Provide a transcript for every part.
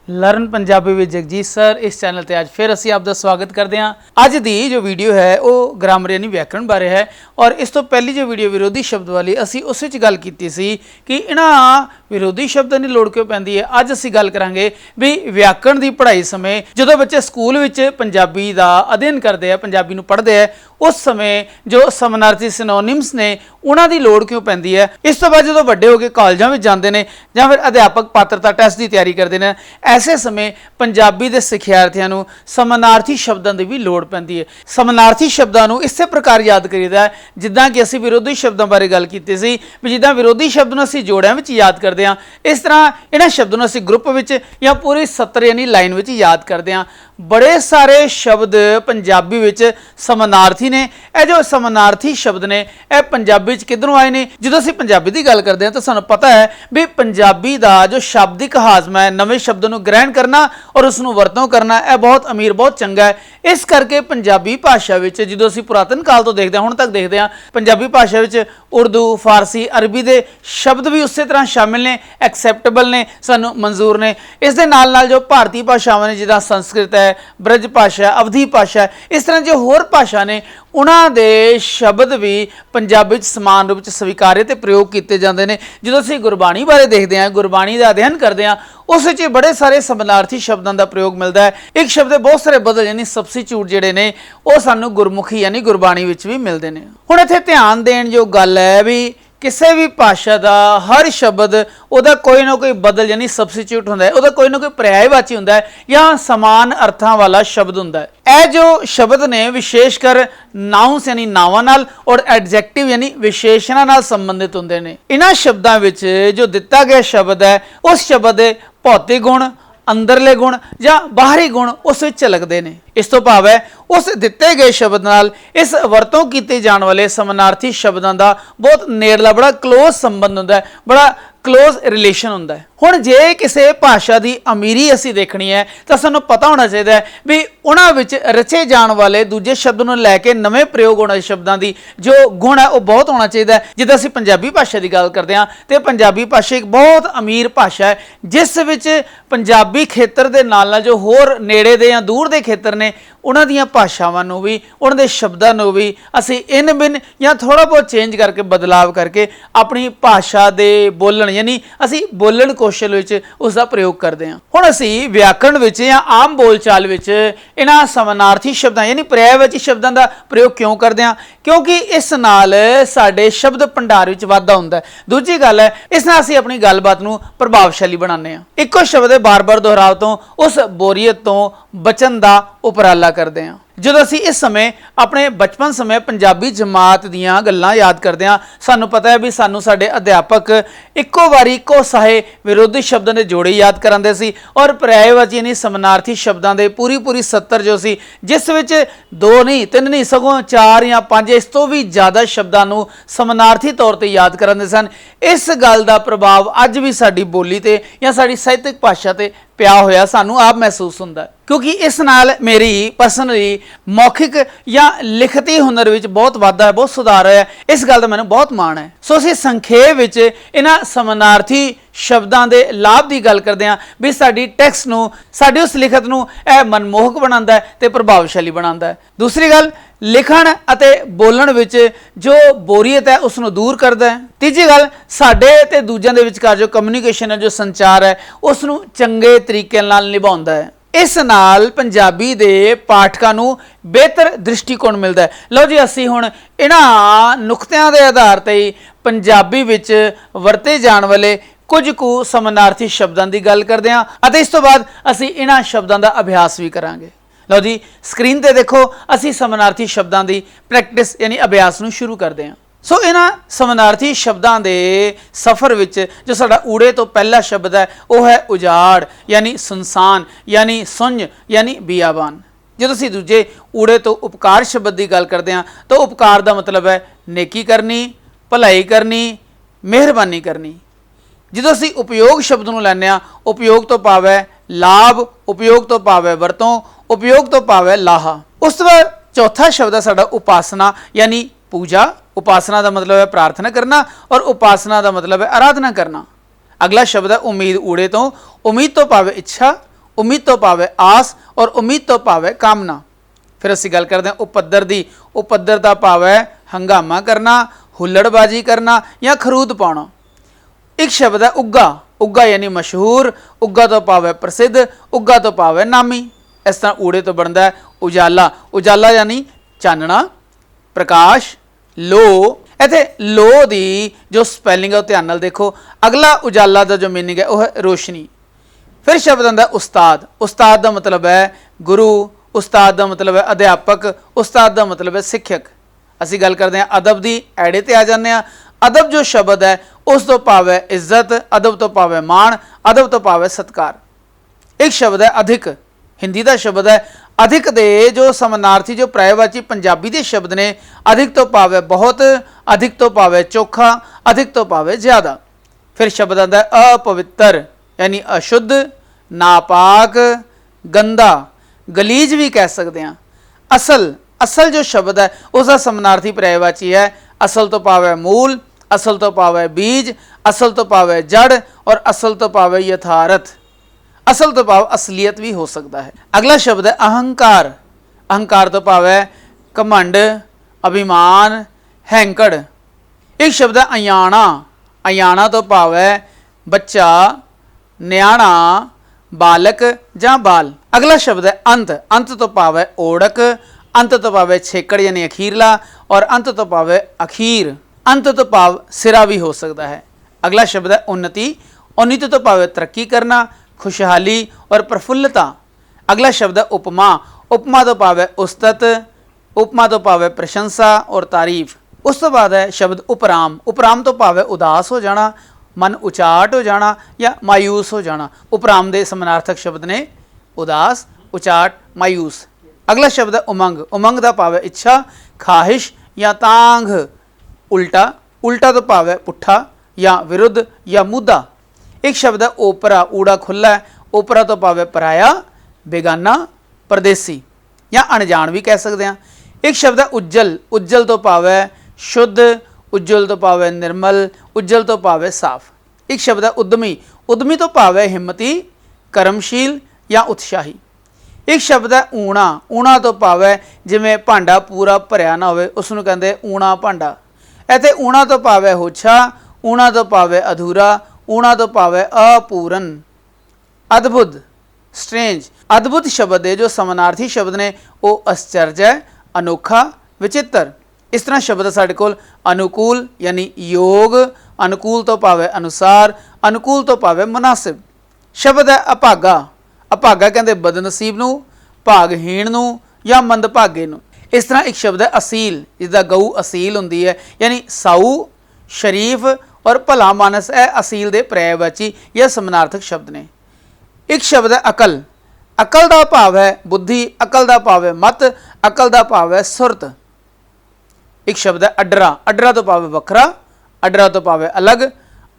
Learn Punjabi with Jagjit sir इस channel ते अज फिर असी आपका स्वागत करते हैं। अज दी जो वीडियो है वो ग्रामर यानी व्याकरण बारे है और इस तो पहली जो वीडियो विरोधी शब्द वाली असी उस विच गल कीती सी कि इन्हां विरोधी शब्दां दी लोड़ क्यों पैंदी है। अज असी गल करांगे भी व्याकरण की पढ़ाई समय जो बच्चे स्कूल विच पंजाबी का अध्ययन करते हैं, पंजाबी नूं पढ़ते हैं, उस समय जो समानार्थी सिनोनिम्स ने उन्हां दी लोड़ क्यों पैंदी है। इस तो बाद जो वड्डे हो के कॉलेजां विच जांदे ने जां फिर अध्यापक पात्रता टैस्ट की तैयारी करते हैं, ऐसे समय पंजाबी के सिखियार्थियों को समानार्थी शब्दों की भी लोड़ पैंदी है। समानार्थी शब्दों को इस प्रकार याद करीदा है जिद्दां कि असी विरोधी शब्दों बारे गल कीती सी भी जिद्दां विरोधी शब्द नूं असी जोड़ियां विच याद करते हैं, इस तरह इन्हां शब्दों असी ग्रुप विच या पूरी सत्र यानी लाइन विच याद करते हैं। बड़े सारे शब्द पंजाबी विच समानार्थी ने। यह जो समानार्थी शब्द ने यह पंजाबी किधरों आए ने। जो असीं पंजाबी की गल करते हैं तो सानूं पता है भी पंजाबी का जो शाब्दिक हाजमा है, नवे शब्द नूं ग्रहण करना और उसनूं वरतों करना, यह बहुत अमीर बहुत चंगा है। इस करके पंजाबी भाषा विच जो असीं पुरातन काल तो देखते हैं हुण तक देखते हैं, पंजाबी भाषा विच उर्दू, फारसी, अरबी के शब्द भी उस तरह शामिल ने, एक्सैप्टेबल ने, सानूं मंजूर ने। इस दे नाल नाल जो भारतीय भाषावां ने जिद्दां संस्कृत है, ब्रज भाषा, अवधी भाषा है, इस तरह जो होर भाषा ने उन्हां दे शब्द भी पंजाबी समान रूप से स्वीकार्य ते प्रयोग किए जाते हैं। जो असीं गुरबाणी बारे देखते हैं, गुरबाणी का अध्ययन करते हैं, उस बड़े सारे समानार्थी शब्दों का प्रयोग मिलता है। एक शब्द बहुत सारे बदल यानी सबस्टिट्यूट जिहड़े ने वो सानूं गुरमुखी यानी गुरबाणी विच भी मिलते हैं। हुण इत्थे ध्यान देण जो गल है भी किसी भी भाषा का हर शब्द उहदा कोई ना कोई बदल यानी सबस्टिट्यूट हुंदा है, उहदा कोई ना कोई पर्यायवाची हुंदा है या समान अर्थां वाला शब्द हुंदा है। यह जो शब्द ने विशेषकर नाउंस यानी नावां नाल और एडजैक्टिव यानी विशेषणां नाल संबंधित हुंदे ने। इन्हां शब्दां विच जो दिता गया शब्द है उस शब्द दे भौतिक गुण, अंदरले गुण या बाहरी गुण उस विच झलकदे ने। इस तो भाव है उस दिते गए शब्द नाल इस वरतों किए जाने वाले समानार्थी शब्दों का बहुत नेड़ला बड़ा क्लोज संबंध होंदा है, बड़ा क्लोज रिलेशन होंदा है। हुण जे किसी भाषा की अमीरी असी देखनी है तो सानूं पता होना चाहिए भी उन्हां विच रचे जाने वाले दूजे शब्द नूं लैके नवे प्रयोग होने शब्दों की जो गुण है वह बहुत होना चाहिए। जिद्दां असीं पंजाबी भाषा की गल करते हैं तो पंजाबी भाषा एक बहुत अमीर भाषा है जिस विच पंजाबी खेत्र के नाल जो होर नेड़े दे या दूर के खेत्र ने उन्हां दीयां भाषावां नूं भी उन्हां दे शब्दां नूं भी असीं इन बिन या थोड़ा बहुत चेंज करके बदलाव करके अपनी भाषा दे बोलण यानी असीं बोलण कौशल विच उसका प्रयोग करते हैं। हुण असीं व्याकरण विच या आम बोलचाल विच इन्हां समानार्थी शब्दां यानी पर्यायवाची शब्दां का प्रयोग क्यों करते हैं? क्योंकि इस नाल साडे शब्द भंडार विच वाधा हुंदा है। दूजी गल है इस नाल असीं अपनी गलबात नूं प्रभावशाली बनाने हैं। इक्को शब्द बार बार दोहराव तो उस बोरीयत तो बचन का उपराला करते हैं। जो असी इस समय अपने बचपन समय पंजाबी जमात दीयां गल्लां याद करते हैं, सानूं पता है भी सानूं साडे अध्यापक इक्को वारी इक्को साहे विरोधी शब्दों के जोड़े याद करांदे सी और पर्यायवाची यानी समानार्थी शब्दों के पूरी पूरी सत्तर जो सी जिस विच दो नहीं तीन नहीं सगों चार या पांच इस तो भी ज़्यादा शब्दों नूं समानार्थी तौर पर याद करांदे सन। इस गल का प्रभाव अज भी साडी बोली ते या साडी साहित्यक भाषा ते पिया होया सानूं आप महसूस हुंदा है। क्योंकि इस नाल मेरी पर्सनली मौखिक या लिखती हुनर विच बहुत वाधा है, बहुत सुधार है। इस गल का मैनूं बहुत माण है। सो असीं संखेप विच इन्हां समानार्थी शब्दों के लाभ की गल करते हैं भी साडी टैक्स्ट नूं साडी उस लिखत नूं यह मनमोहक बनांदा है ते प्रभावशाली बनांदा है। दूसरी गल लिखण अते बोलण विच जो बोरीयत है उसनूं दूर करदा है। तीजी गल साडे ते दूजिआं दे विचकार जो कम्यूनीकेशन है, जो संचार है, उसनूं चंगे तरीके नाल निभाउंदा है। इस नाल पंजाबी दे पाठकां नूं बेहतर दृष्टिकोण मिलता है। लो जी असीं हुण इन्हां नुक्तिआं दे आधार ते पंजाबी विच वरते जाण वाले कुछ कु समानार्थी शब्दों की गल करते हैं और इस तो बाद असीं इन्हां शब्दों का अभ्यास भी करांगे। लो जी स्क्रीन ते देखो असीं समानार्थी शब्दों की प्रैक्टिस यानी अभ्यास नूं शुरू करते हैं। सो इन्हां समानार्थी शब्दों के सफ़र विच जो साडा ऊड़े तो पहला शब्द है वह है उजाड़ यानी सुनसान यानी सुंज यानी बियाबान। जो असीं दूजे ऊड़े तो उपकार शब्द की गल करते हैं तो उपकार का मतलब है नेकी करनी, भलाई करनी, मेहरबानी करनी। जो असीं उपयोग शब्द नूं लैंदे हां उपयोग तो भाव है लाभ, उपयोग तो भाव है वरतों, उपयोग तो भाव है लाहा। उस तो बाद चौथा शब्द है साडा उपासना यानी पूजा। उपासना का मतलब है प्रार्थना करना और उपासना का मतलब है आराधना करना। अगला शब्द है उम्मीद, ऊड़े तो उम्मीद तो भाव इच्छा, उम्मीद तो भावे आस और उम्मीद तो भावे कामना। फिर असीं गल करते हैं उपद्दर की। उपद्दर का भाव है हंगामा करना, हुल्लड़बाजी करना या खरूद पाना। एक शब्द है उग्गा। उग्गा यानी मशहूर, उग्गा तो भाव है प्रसिद्ध, उग्गा तो भाव है नामी। इस तरह ऊड़े तो बनता है उजाला। उजाला यानी चानना, प्रकाश, लो। इत्थे लो की जो स्पैलिंग है ध्यान नाल देखो। अगला उजाला का जो मीनिंग है वह है रोशनी। फिर शब्द आता है उस्ताद। उस्ताद का मतलब है गुरु, उस्ताद का मतलब है अध्यापक, उस्ताद का मतलब है सिक्खक। असीं गल करते हैं अदब की, ऐड़े ते आ जाने। अदब जो शब्द है उस तो भाव है इज्जत, अदब तो भाव है मान, अदब तो भाव है सत्कार। एक शब्द है अधिक। हिंदी का शब्द है अधिक दे जो समानार्थी जो पर्यायवाची पंजाबी के शब्द ने। अधिक तो भाव है बहुत, अधिक तो भाव है चोखा, अधिक तो भाव है ज्यादा। फिर शब्द आता है अपवित्र यानी अशुद्ध, नापाक, गंदा, गलीज भी कह सकते हैं। असल, असल जो शब्द है उसका समानार्थी पर्यायवाची है असल तो भाव है मूल, असल तो भाव है बीज, असल तो भाव है जड़ और असल तो भाव है यथार्थ। असल तो भाव असलियत भी हो सकता है। अगला शब्द है अहंकार। अहंकार तो भाव है घमंड, अभिमान, हैंकड़। एक शब्द है अयाणा। अयाणा तो भाव है बच्चा, न्याणा, बालक ਜਾਂ बाल। अगला शब्द है अंत। अंत तो भाव है ओढ़क, अंत तो भाव है छेकड़ यानी अखीरला और अंत तो भाव है अखीर। अंत तो भाव सिरा भी हो सकता है। अगला शब्द है उन्नति। उन्नति तो भाव है तरक्की करना, खुशहाली और प्रफुल्लता। अगला शब्द है उपमा। उपमा तो भाव है उस्तत, उपमा तो भाव है प्रशंसा और तारीफ। उस तो बाद है शब्द उपराम। उपराम तो भाव है उदास हो जाना, मन उचाट हो जाना या मायूस हो जाना। उपराम दे समानार्थक शब्द ने उदास, उचाट, मायूस। अगला शब्द है उमंग। उमंग का भाव है इच्छा, ख्वाहिश या तांघ। उल्टा। उल्टा तो भाव है पुट्ठा या विरुद्ध या मुद्दा। एक शब्द है ओपरा। ऊड़ा खुला है। ओपरा तो भाव है पराया, बेगाना, परदेसी या अनजान भी कह सकते हैं। एक शब्द है उज्जल। उज्जल तो भाव है शुद्ध, उज्जवल तो भाव है निर्मल, उज्जवल तो भाव है साफ। एक शब्द है उद्यमी। उद्यमी तो भाव है हिम्मती, कर्मशील या उत्साही। एक शब्द है ऊणा। ऊणा तो भाव है जिमें भांडा पूरा भरिया ना हो उसनूं कहंदे ऊणा भांडा। इत्थे ऊणा तो भाव है होछा, ऊणा तो भाव है अधूरा, ऊणा तो भाव है अपूਰਨ। अद्भुत, स्ट्रेंज। अद्भुत शब्द है जो समानार्थी शब्द ने वो आश्चर्य, अनोखा, विचित्र। इस तरह शब्द साढ़े कोल अनुकूल यानी योग, अनुकूल तो भाव है अनुसार, अनुकूल तो भाव है मुनासिब। शब्द है अभागा। अभागा कहते बदनसीब नूं, भागहीन नूं या मंदभागे नूं। इस तरह एक शब्द है असील, जिसदा गऊ असील हुंदी है यानी साऊ, शरीफ और भला मानस है असील दे पर्यायवाची या समानार्थक शब्द ने। एक शब्द है अकल। अकल का भाव है बुद्धि, अकल का भाव है मत, अकल का भाव है सुरत। एक शब्द है अडरा। अडरा तो भाव है वखरा, अडरा तो भाव है अलग,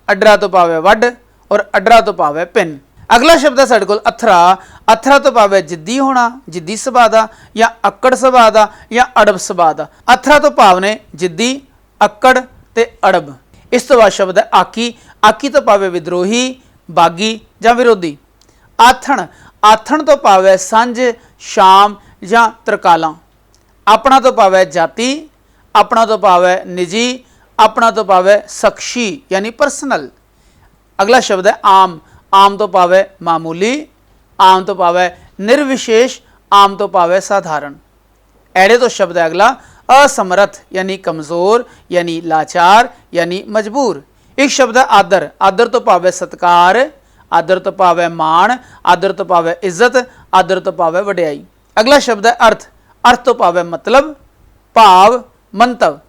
अडरा तो भाव है वड और अडरा तो भाव है पिन। अगला शब्द है साढ़े कोल अथरा। अथरा तो भाव है जिद्दी होना, जिद्दी सुभाਅ दा या अक्कड़ सुभाਅ दा या अड़ब सुभाਅ दा। अथरा तो भाव ने जिद्दी, अक्कड़ ते अड़ब। इस तो बाद शब्द है आकी। आकी तो भाव है विद्रोही, बागी या विरोधी। आथण। आथण तो भाव है सांझ, शाम या तरकाला। अपना तो भाव है जाति, अपना तो भाव है निजी, अपना तो भाव है शख्सी यानी पर्सनल। अगला शब्द है आम। आम तो भाव है मामूली, आम तो भाव है निर्विशेष, आम तो भाव है साधारण। ऐड़े तो शब्द है अगला असमर्थ यानी कमज़ोर यानी लाचार यानी मजबूर। एक शब्द है आदर। आदर तो भाव है सत्कार, आदर तो भाव है मान, आदर तो भाव है इज्जत, आदर तो भाव है वडियाई। अगला शब्द है अर्थ। अर्थ तो भाव है मतलब, भाव, मंतव।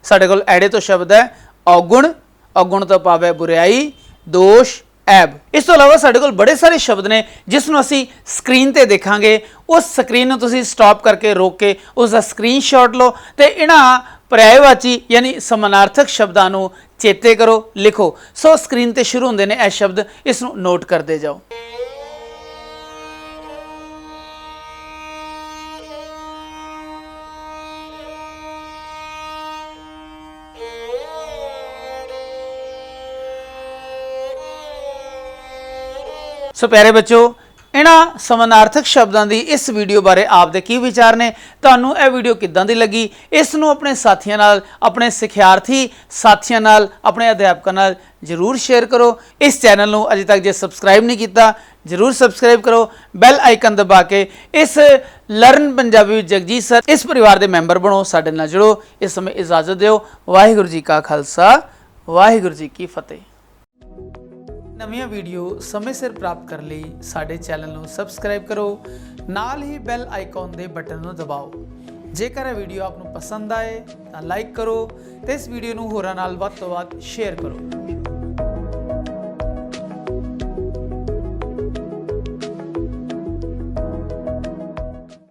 साढ़े कोल ऐड़े तो शब्द है अवगुण। अवगुण तो भाव है बुराई, दोष, ऐब। इस तो इलावा साढ़े कोल बड़े सारे शब्द ने जिसनों असी स्क्रीन ते देखांगे। उस स्क्रीन नूं तुसीं स्टॉप करके रोक के उसका स्क्रीनशॉट लो ते इन्हां पर्यायवाची यानी समानार्थक शब्दां नूं चेते करो, लिखो। सो स्क्रीन ते शुरू होंदे ने यह शब्द, इस नूं नोट करते जाओ। सो प्यारे बच्चों, ਇਹਨਾਂ ਸਮਾਨਾਰਥਕ ਸ਼ਬਦਾਂ ਦੀ ਇਸ ਵੀਡੀਓ ਬਾਰੇ ਆਪ ਦੇ ਕੀ ਵਿਚਾਰ ਨੇ, ਤੁਹਾਨੂੰ ਇਹ ਵੀਡੀਓ ਕਿੱਦਾਂ ਦੀ ਲੱਗੀ, ਇਸ ਨੂੰ ਆਪਣੇ ਸਾਥੀਆਂ ਨਾਲ, ਆਪਣੇ ਸਿਖਿਆਰਥੀ ਸਾਥੀਆਂ ਨਾਲ, ਆਪਣੇ ਅਧਿਆਪਕਾਂ ਨਾਲ ਜ਼ਰੂਰ ਸ਼ੇਅਰ ਕਰੋ। ਇਸ ਚੈਨਲ ਨੂੰ ਅਜੇ ਤੱਕ ਜੇ ਸਬਸਕ੍ਰਾਈਬ ਨਹੀਂ ਕੀਤਾ ਜ਼ਰੂਰ ਸਬਸਕ੍ਰਾਈਬ ਕਰੋ, ਬੈਲ ਆਈਕਨ ਦਬਾ ਕੇ ਇਸ ਲਰਨ ਪੰਜਾਬੀ ਵਿੱਚ ਜਗਜੀਤ ਸਰ ਇਸ ਪਰਿਵਾਰ ਦੇ ਮੈਂਬਰ ਬਣੋ, ਸਾਡੇ ਨਾਲ ਜੁੜੋ। ਇਸ ਸਮੇਂ ਇਜਾਜ਼ਤ ਦਿਓ। ਵਾਹਿਗੁਰੂ ਜੀ ਕਾ ਖਾਲਸਾ, ਵਾਹਿਗੁਰੂ ਜੀ ਕੀ ਫਤਿਹ। ਨਵੀਆਂ ਵੀਡੀਓ ਸਮੇਂ ਸਿਰ ਪ੍ਰਾਪਤ ਕਰਨ ਲਈ ਸਾਡੇ ਚੈਨਲ ਨੂੰ ਸਬਸਕ੍ਰਾਈਬ ਕਰੋ, ਨਾਲ ਹੀ ਬੈਲ ਆਈਕਨ ਦੇ ਬਟਨ ਨੂੰ ਦਬਾਓ। ਜੇਕਰ ਇਹ ਵੀਡੀਓ ਆਪ ਨੂੰ ਪਸੰਦ ਆਏ ਤਾਂ ਲਾਈਕ ਕਰੋ ਤੇ ਇਸ ਵੀਡੀਓ ਨੂੰ ਹੋਰਾਂ ਨਾਲ ਵੱਧ ਤੋਂ ਵੱਧ ਸ਼ੇਅਰ ਕਰੋ।